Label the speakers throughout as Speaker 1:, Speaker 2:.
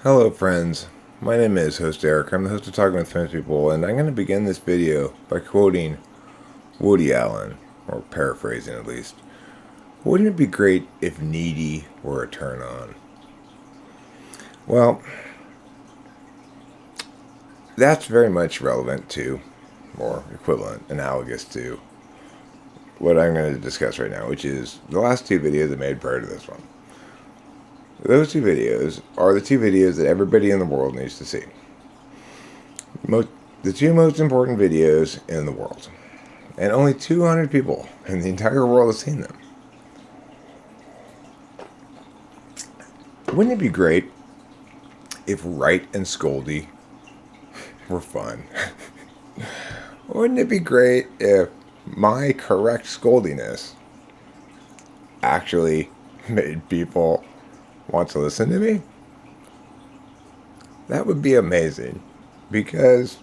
Speaker 1: Hello friends, my name is host Eric. I'm the host of Talking with Famous People, and I'm going to begin this video by quoting Woody Allen, or paraphrasing at least. Wouldn't it be great if needy were a turn on? Well, that's very much relevant to, or equivalent, analogous to, what I'm going to discuss right now, which is the last two videos I made prior to this one. Those two videos are the two videos that everybody in the world needs to see. The two most important videos in the world. And only 200 people in the entire world have seen them. Wouldn't it be great if Wright and Scoldy were fun? Wouldn't it be great if my correct scoldiness actually made people want to listen to me? That would be amazing, because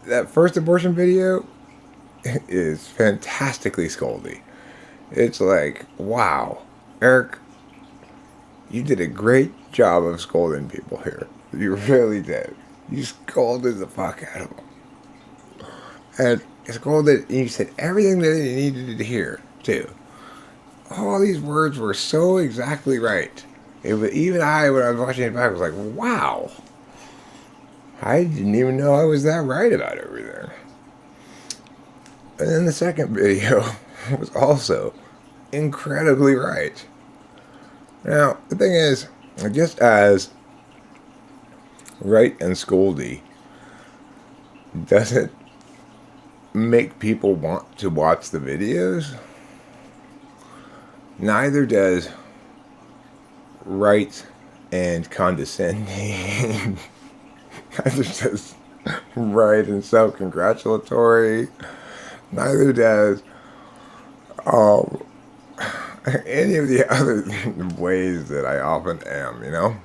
Speaker 1: that first abortion video is fantastically scoldy. It's like, wow, Eric, you did a great job of scolding people here. You really did. You scolded the fuck out of them. And scolded, and you said everything that they needed to hear, too. All these words were so exactly right. Even I, when I was watching it back, was like, wow. I didn't even know I was that right about everything. And then the second video was also incredibly right. Now, the thing is, just as Wright and Scoldy doesn't make people want to watch the videos, neither does right and condescending. Neither does right and self-congratulatory. Neither does any of the other ways that I often am, you know?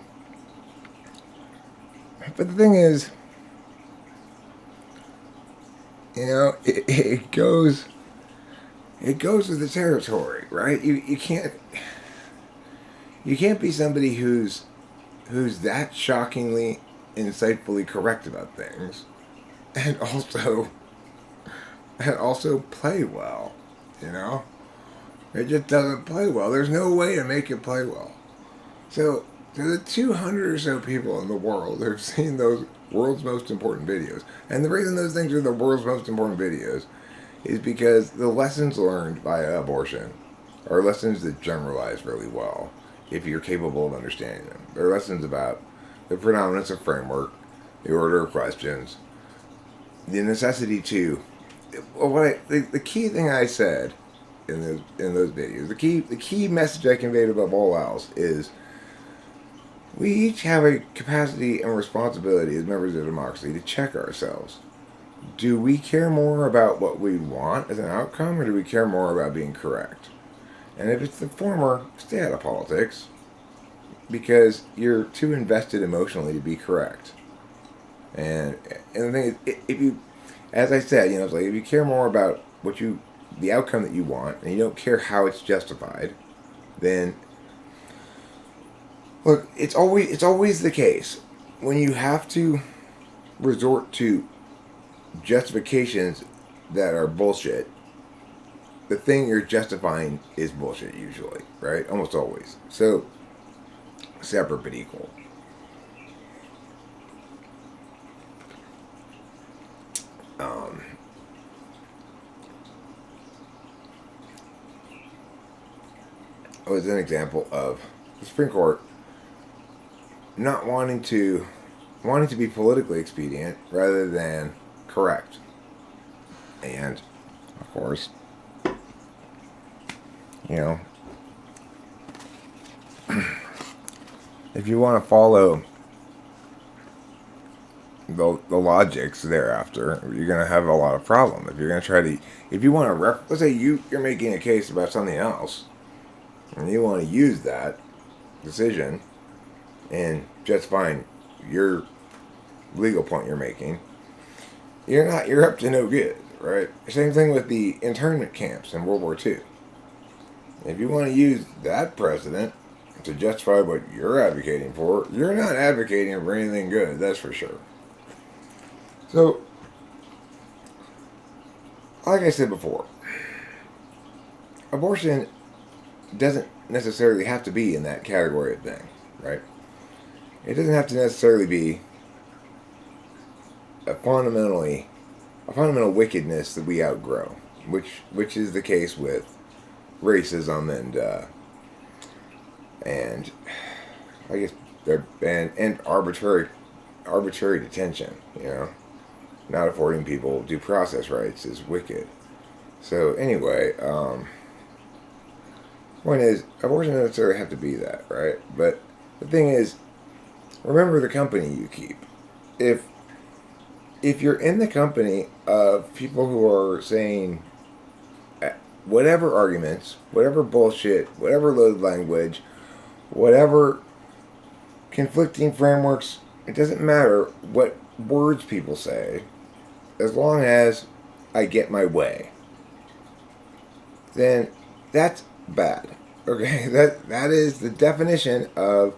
Speaker 1: But the thing is, you know, it goes with the territory, right? You can't be somebody who's that shockingly insightfully correct about things and also play well, you know? It just doesn't play well. There's no way to make it play well. So the 200 or so people in the world who've seen those world's most important videos, and the reason those things are the world's most important videos is because the lessons learned by abortion are lessons that generalize really well if you're capable of understanding them. They're lessons about the predominance of framework, the order of questions, the necessity to... the key thing I said in those videos, the key message I conveyed above all else is we each have a capacity and responsibility as members of democracy to check ourselves. Do we care more about what we want as an outcome, or do we care more about being correct? And if it's the former, stay out of politics, because you're too invested emotionally to be correct. And the thing is, if you, as I said, you know, it's like if you care more about the outcome that you want, and you don't care how it's justified, then look, it's always the case when you have to resort to justifications that are bullshit. The thing you're justifying is bullshit usually, right? Almost always. So, separate but equal. It was an example of the Supreme Court not wanting to be politically expedient rather than correct. And, of course, you know, if you want to follow the logics thereafter, you're going to have a lot of problem. If you're going to try to, if you want to, let's say you're making a case about something else, and you want to use that decision in justifying your legal point you're making, you're up to no good, right? Same thing with the internment camps in World War II. If you want to use that precedent to justify what you're advocating for, you're not advocating for anything good, that's for sure. So, like I said before, abortion doesn't necessarily have to be in that category of thing, right? It doesn't have to necessarily be a fundamental wickedness that we outgrow, which is the case with racism and I guess and arbitrary detention. Not affording people due process rights is wicked. So anyway, point is, abortion doesn't necessarily have to be that, right? But the thing is, remember the company you keep. If you're in the company of people who are saying whatever arguments, whatever bullshit, whatever loaded language, whatever conflicting frameworks, it doesn't matter what words people say, as long as I get my way, then that's bad. Okay, that is the definition of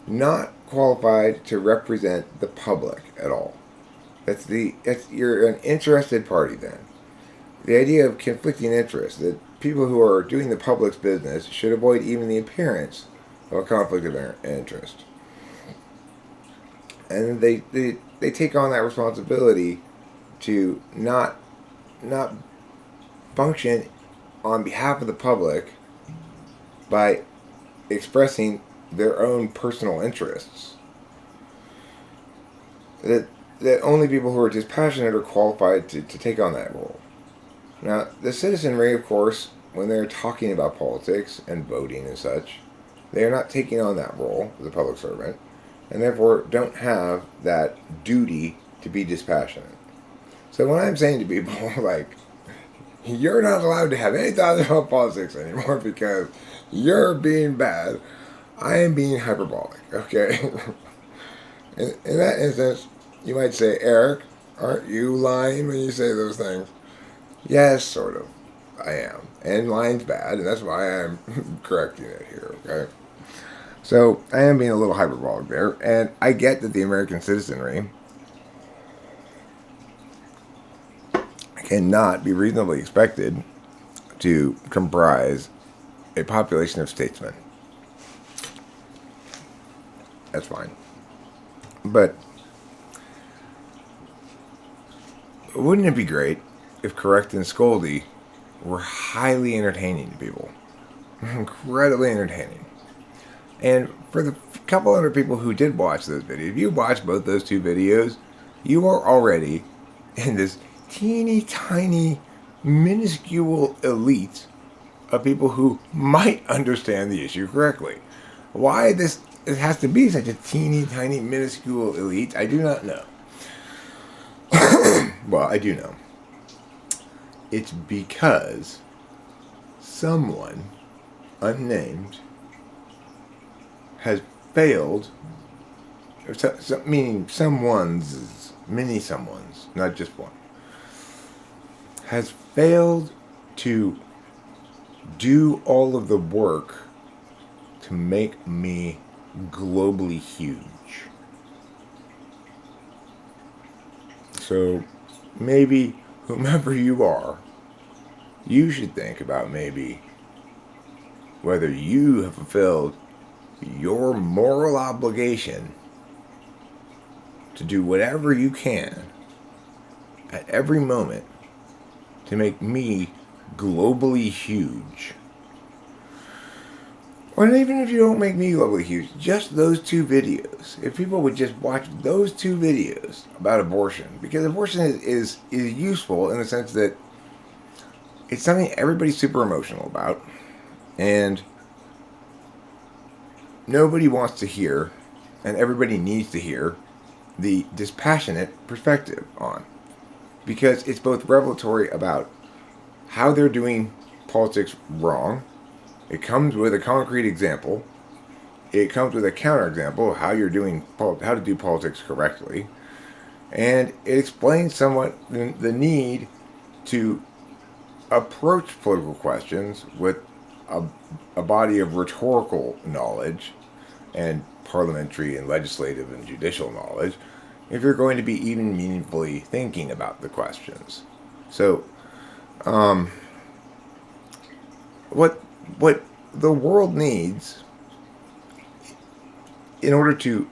Speaker 1: not qualified to represent the public at all. You're an interested party then. The idea of conflicting interests, that people who are doing the public's business should avoid even the appearance of a conflict of interest. And they take on that responsibility to not function on behalf of the public by expressing their own personal interests. That only people who are dispassionate are qualified to take on that role. Now, the citizenry, of course, when they're talking about politics and voting and such, they are not taking on that role as a public servant, and therefore don't have that duty to be dispassionate. So when I'm saying to people, like, you're not allowed to have any thoughts about politics anymore because you're being bad, I am being hyperbolic, okay? in that instance, you might say, Eric, aren't you lying when you say those things? Yes, sort of. I am. And lying's bad, and that's why I'm correcting it here, okay? So, I am being a little hyperbolic there, and I get that the American citizenry cannot be reasonably expected to comprise a population of statesmen. That's fine. But wouldn't it be great if Correct and Scoldy were highly entertaining to people? Incredibly entertaining. And for the couple hundred people who did watch those videos, if you watched both those two videos, you are already in this teeny tiny, minuscule elite of people who might understand the issue correctly. Why it has to be such a teeny tiny, minuscule elite, I do not know. Well, I do know. It's because someone unnamed has failed, meaning many someones, not just one, has failed to do all of the work to make me globally huge. So maybe whomever you are, you should think about maybe whether you have fulfilled your moral obligation to do whatever you can at every moment to make me globally huge. Or even if you don't make me globally huge, just those two videos. If people would just watch those two videos about abortion, because abortion is useful in the sense that it's something everybody's super emotional about, and nobody wants to hear, and everybody needs to hear, the dispassionate perspective on. Because it's both revelatory about how they're doing politics wrong. It comes with a concrete example. It comes with a counterexample of how to do politics correctly. And it explains somewhat the need to approach political questions with a body of rhetorical knowledge and parliamentary and legislative and judicial knowledge if you're going to be even meaningfully thinking about the questions. So, what the world needs in order to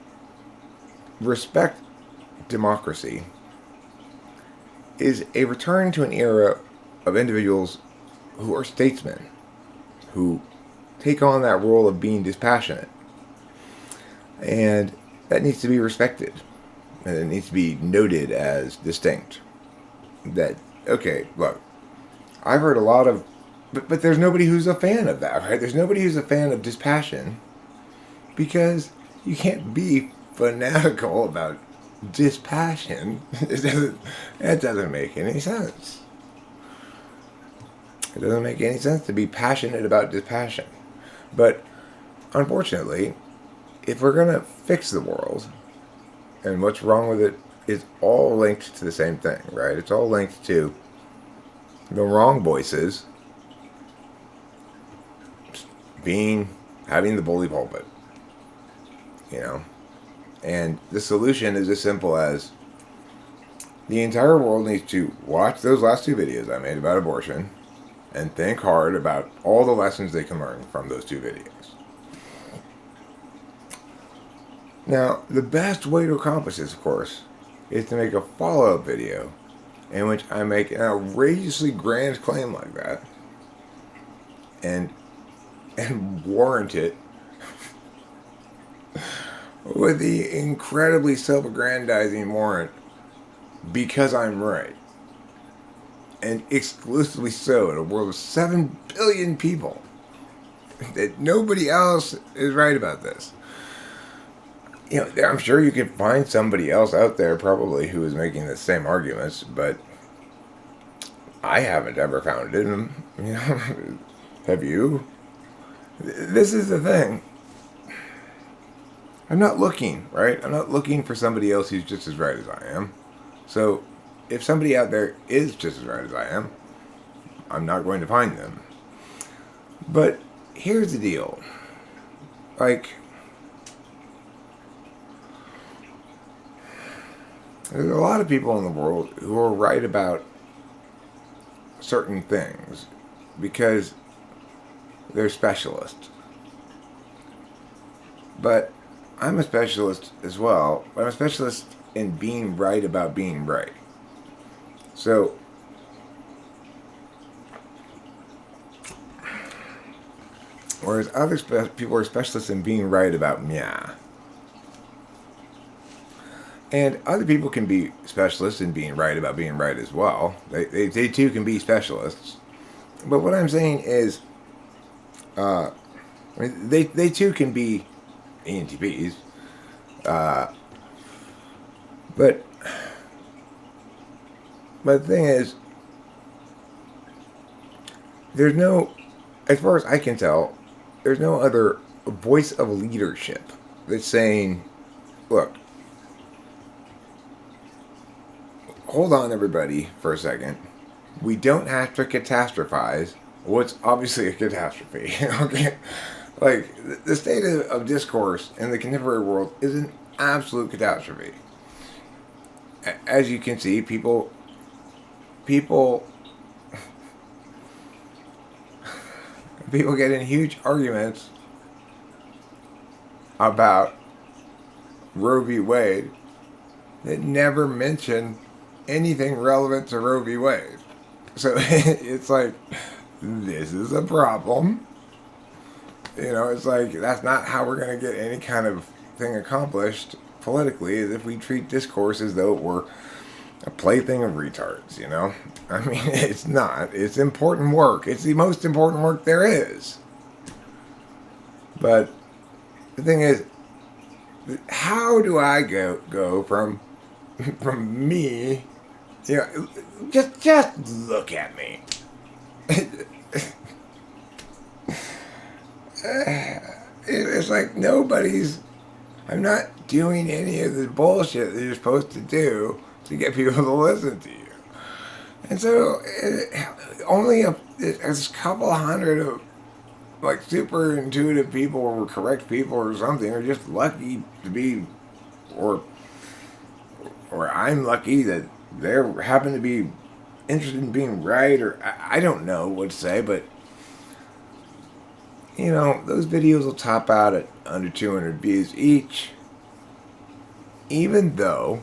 Speaker 1: respect democracy is a return to an era of individuals who are statesmen, who take on that role of being dispassionate. And that needs to be respected. And it needs to be noted as distinct. That, okay, look, I've heard a lot of, but there's nobody who's a fan of that, right? There's nobody who's a fan of dispassion, because you can't be fanatical about dispassion. That doesn't make any sense. It doesn't make any sense to be passionate about dispassion. But unfortunately, if we're going to fix the world, and what's wrong with it is all linked to the same thing, right? It's all linked to the wrong voices having the bully pulpit, you know? And the solution is as simple as the entire world needs to watch those last 2 videos I made about abortion and think hard about all the lessons they can learn from those 2 videos. Now, the best way to accomplish this, of course, is to make a follow-up video in which I make an outrageously grand claim like that and warrant it with the incredibly self-aggrandizing warrant because I'm right. And exclusively so in a world of 7 billion people. That nobody else is right about this. You know, I'm sure you could find somebody else out there probably who is making the same arguments, but I haven't ever found it. You know, have you? This is the thing. I'm not looking, right? I'm not looking for somebody else who's just as right as I am. So, if somebody out there is just as right as I am, I'm not going to find them. But here's the deal. Like, there's a lot of people in the world who are right about certain things because they're specialists. But I'm a specialist as well. But I'm a specialist in being right about being right. So, whereas other people are specialists in being right about meow. And other people can be specialists in being right about being right as well. They too can be specialists. But what I'm saying is, they too can be ENTPs. But the thing is, there's no, as far as I can tell, there's no other voice of leadership that's saying, look, hold on everybody for a second. We don't have to catastrophize what's obviously a catastrophe. Okay? Like, the state of discourse in the contemporary world is an absolute catastrophe. As you can see, people get in huge arguments about Roe v. Wade that never mention anything relevant to Roe v. Wade. So it's like, this is a problem. You know, it's like, that's not how we're going to get any kind of thing accomplished politically, is if we treat discourse as though it were a plaything of retards, you know? I mean, it's not. It's important work. It's the most important work there is. But the thing is, how do I go from me, you know, just look at me. It's like I'm not doing any of the bullshit that you're supposed to do to get people to listen to you. And so, only a couple hundred like super intuitive people or correct people or something are just lucky to be, or I'm lucky that they happen to be interested in being right, or I don't know what to say, but you know, those videos will top out at under 200 views each, even though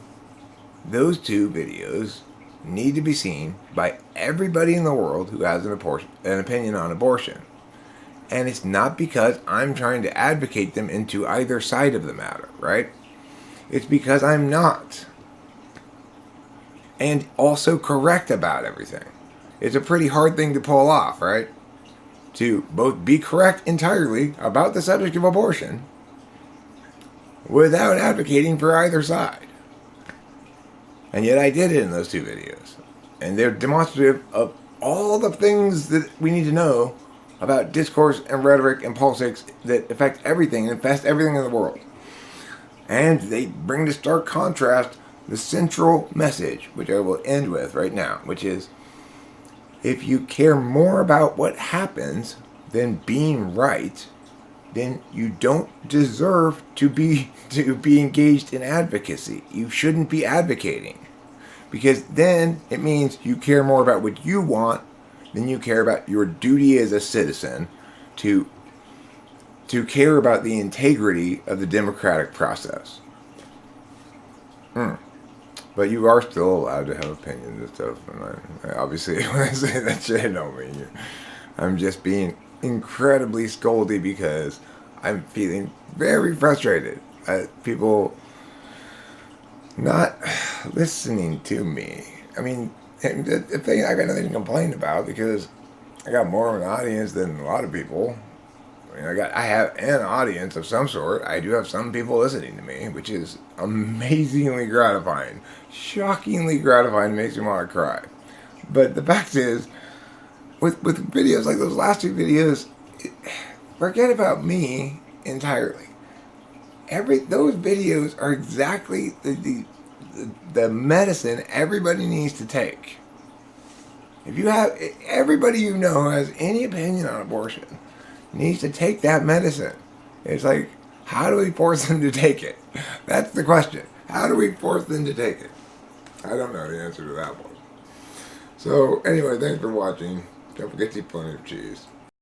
Speaker 1: those two videos need to be seen by everybody in the world who has an opinion on abortion. And it's not because I'm trying to advocate them into either side of the matter, right? It's because I'm not. And also correct about everything. It's a pretty hard thing to pull off, right? To both be correct entirely about the subject of abortion without advocating for either side. And yet I did it in those two videos. And they're demonstrative of all the things that we need to know about discourse and rhetoric and politics that affect everything and infest everything in the world. And they bring to stark contrast the central message, which I will end with right now, which is, if you care more about what happens than being right, then you don't deserve to be engaged in advocacy. You shouldn't be advocating, because then it means you care more about what you want than you care about your duty as a citizen to care about the integrity of the democratic process. But you are still allowed to have opinions and stuff. And obviously, when I say that shit, I don't mean you. I'm just being incredibly scoldy because I'm feeling very frustrated at people not listening to me. I mean, the thing, I got nothing to complain about because I got more of an audience than a lot of people. I mean, I have an audience of some sort. I do have some people listening to me, which is amazingly gratifying. Shockingly gratifying, makes me want to cry. But the fact is, with videos like those last two videos, forget about me entirely. Those videos are exactly the medicine everybody needs to take. If you have, everybody you know who has any opinion on abortion needs to take that medicine. It's like, how do we force them to take it? That's the question. How do we force them to take it? I don't know the answer to that one. So anyway, thanks for watching. Don't forget to eat plenty of cheese.